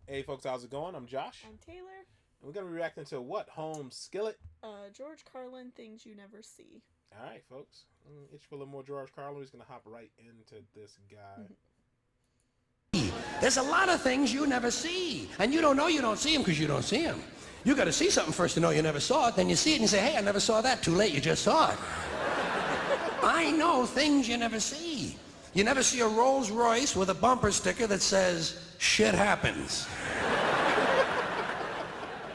Hey folks, how's it going? I'm Josh. I'm Taylor. And we're gonna be reacting to what? Home Skillet. George Carlin, Things You Never See. Alright, folks. Itch for a little more George Carlin. We're just gonna hop right into this guy. There's a lot of things you never see. And you don't know you don't see them because you don't see them. You got to see something first to know you never saw it. Then you see it and you say, hey, I never saw that. Too late, you just saw it. I know things you never see. You never see a Rolls Royce with a bumper sticker that says, shit happens.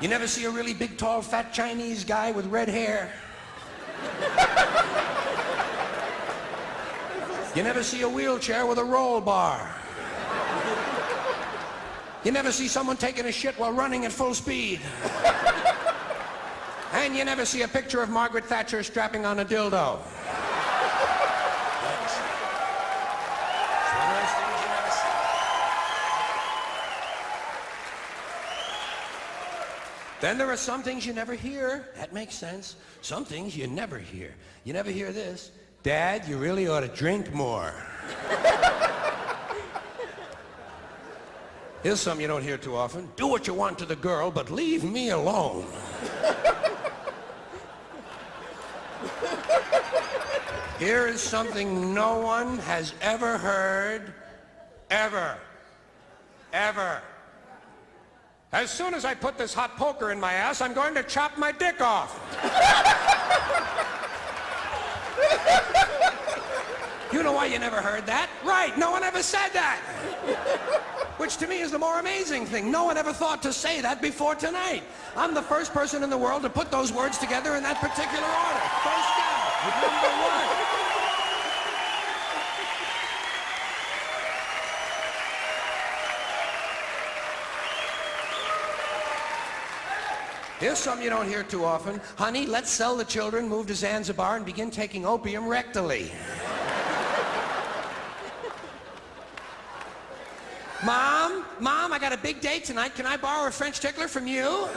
You never see a really big, tall, fat Chinese guy with red hair. You never see a wheelchair with a roll bar. You never see someone taking a shit while running at full speed. And you never see a picture of Margaret Thatcher strapping on a dildo. Then there are some things you never hear. That makes sense. Some things you never hear. You never hear this. Dad, you really ought to drink more. Here's something you don't hear too often. Do what you want to the girl, but leave me alone. Here is something no one has ever heard, ever. Ever. As soon as I put this hot poker in my ass, I'm going to chop my dick off. You know why you never heard that? Right, no one ever said that. Which to me is the more amazing thing. No one ever thought to say that before tonight. I'm the first person in the world to put those words together in that particular order. First down, number one. Here's something you don't hear too often. Honey, let's sell the children, move to Zanzibar, and begin taking opium rectally. Mom, I got a big date tonight. Can I borrow a French tickler from you?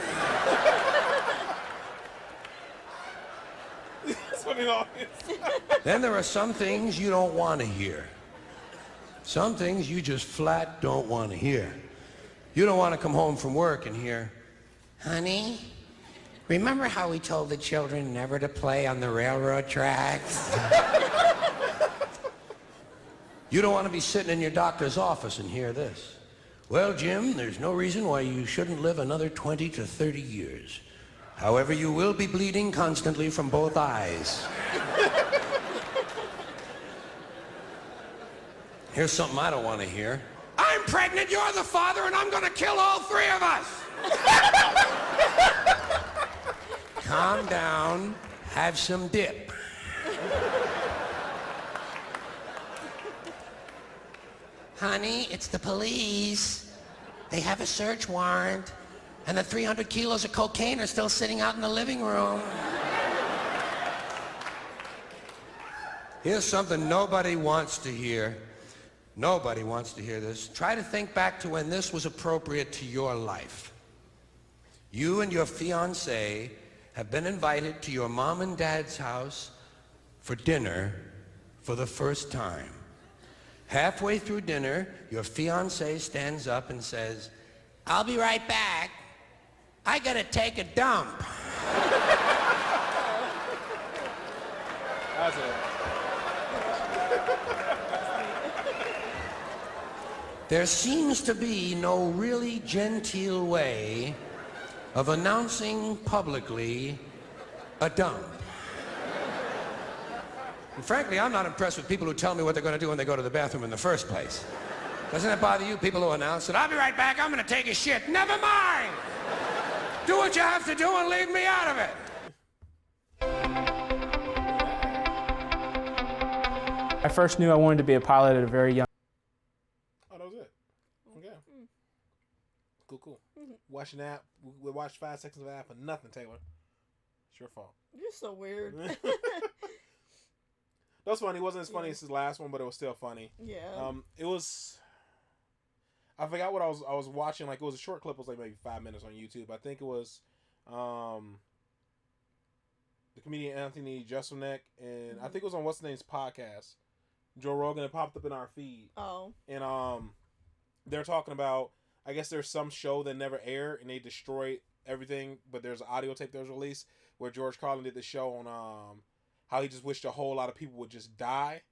That's what it all is. Then there are some things you don't want to hear. Some things you just flat don't want to hear. You don't want to come home from work and hear, honey, remember how we told the children never to play on the railroad tracks? You don't want to be sitting in your doctor's office and hear this. Well, Jim, there's no reason why you shouldn't live another 20 to 30 years. However, you will be bleeding constantly from both eyes. Here's something I don't want to hear. I'm pregnant, you're the father, and I'm going to kill all three of us. Calm down, have some dip. Honey, it's the police. They have a search warrant, and the 300 kilos of cocaine are still sitting out in the living room. Here's something nobody wants to hear. Nobody wants to hear this. Try to think back to when this was appropriate to your life. You and your fiancé have been invited to your mom and dad's house for dinner for the first time. Halfway through dinner, your fiancé stands up and says, I'll be right back. I gotta take a dump. That's it. There seems to be no really genteel way of announcing publicly a dump. And frankly, I'm not impressed with people who tell me what they're going to do when they go to the bathroom in the first place. Doesn't it bother you, people who announce that, I'll be right back, I'm going to take a shit? Never mind! Do what you have to do and leave me out of it. I first knew I wanted to be a pilot at a very young. Oh, that was it. Okay. Cool. Watching that. We watched 5 seconds of that for nothing, Taylor. It's your fault. You're so weird. That was funny. It wasn't as funny as his last one, but it was still funny. Yeah. It was. I forgot what I was watching. Like, it was a short clip. It was like maybe 5 minutes on YouTube. I think it was, the comedian Anthony Jeselnik, and I think it was on what's the name's podcast. Joe Rogan. It popped up in our feed. Oh. And they're talking about I guess there's some show that never aired and they destroyed everything, but there's an audio tape that was released where George Carlin did the show on how he just wished a whole lot of people would just die.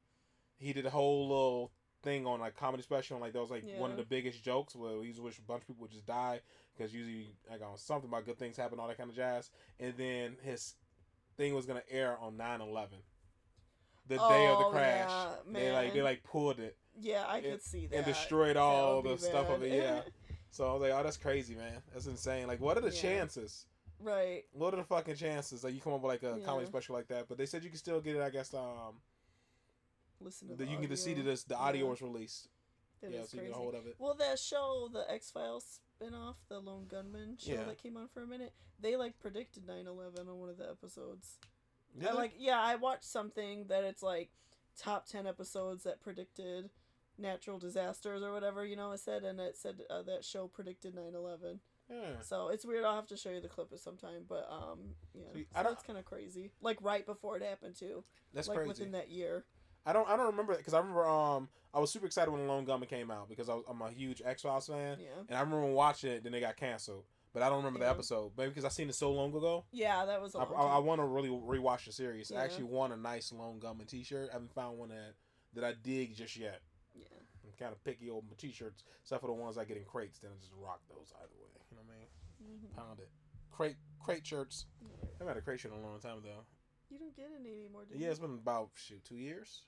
He did a whole little thing on like comedy special, and like that was like one of the biggest jokes where he just wished a bunch of people would just die because usually like on something about good things happen, all that kind of jazz. And then his thing was gonna air on 9/11, the day of the crash. Yeah, they pulled it. Yeah, I could see that. And destroyed all the bad. stuff of it. Yeah. So I was like, oh, that's crazy, man. That's insane. Like, what are the chances? Right. What are the fucking chances that you come up with like a comedy special like that? But they said you can still get it. I guess listen to that you audio. can get to see that the audio was released. That so you get a hold of it. Well, that show, the X-Files spinoff, the Lone Gunman show that came on for a minute, they like predicted 9/11 on one of the episodes. I watched something that it's like top 10 episodes that predicted natural disasters or whatever, it said, and it said that show predicted 9/11. Yeah. So it's weird. I'll have to show you the clip at some time, but that's kind of crazy. Like right before it happened too. That's like crazy. Within that year. I don't remember because I remember I was super excited when The Lone Gunman came out because I'm a huge X-Files fan. Yeah. And I remember watching it, then they got canceled. But I don't remember the episode. Maybe because I seen it so long ago. Yeah, that was. I want to really rewatch the series. Yeah. I actually want a nice Lone Gunman T-shirt. I haven't found one that I dig just yet. Yeah. I'm kind of picky over my T-shirts, except for the ones I get in crates. Then I just rock those either way. You know what I mean? Mm-hmm. Pound it. Crate shirts. I haven't had a crate shirt in a long time though. You don't get any anymore, do you? Yeah, it's been about 2 years.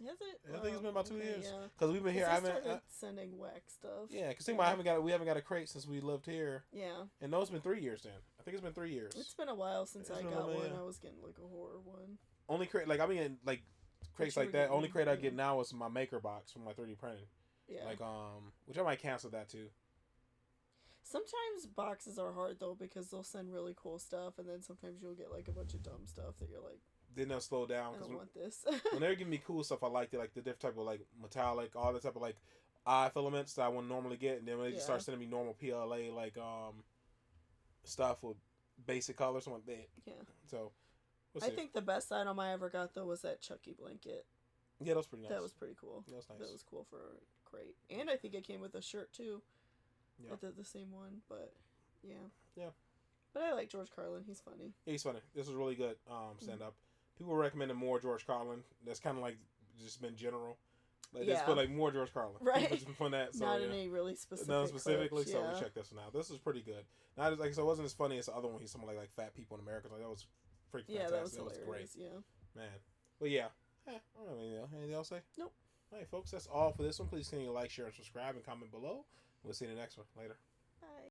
Has it? I think it's been about 2 years. Yeah. Because we've been here. I started sending wax stuff. Yeah, because we haven't got a crate since we lived here. Yeah. And no, it's been 3 years then. I think it's been 3 years. It's been a while since I got one. I was getting like a horror one. Only crate crates like that. Only crate I get now is my maker box from my 3D printing. Yeah. Which I might cancel that too. Sometimes boxes are hard though because they'll send really cool stuff, and then sometimes you'll get like a bunch of dumb stuff that you're like. Then they'll slow down. I don't want this. When they're giving me cool stuff, I liked it, like the different type of like metallic, all the type of like eye filaments that I wouldn't normally get, and then when they just start sending me normal PLA like stuff with basic colors, I'm like, man. Yeah. So. I think the best item I ever got though was that Chucky blanket. Yeah, that was pretty nice. That was pretty cool. That was nice. That was cool for a crate, and I think it came with a shirt too. Yeah. The same one, but yeah. Yeah. But I like George Carlin. He's funny. Yeah, he's funny. This was really good stand up. People recommended more George Carlin. That's kind of like just been general. Like just put like more George Carlin. Right. From that. So, Not any really specific. Not specifically. Clips, so we check this one out. This is pretty good. Not as like so it wasn't as funny as the other one. He's something like Fat People in America. Like that was freaking fantastic. That was hilarious. Great. Yeah. Man. But yeah. I don't have anything else to say? Nope. All right, folks. That's all for this one. Please continue to like, share, and subscribe, and comment below. We'll see you in the next one. Later. Bye.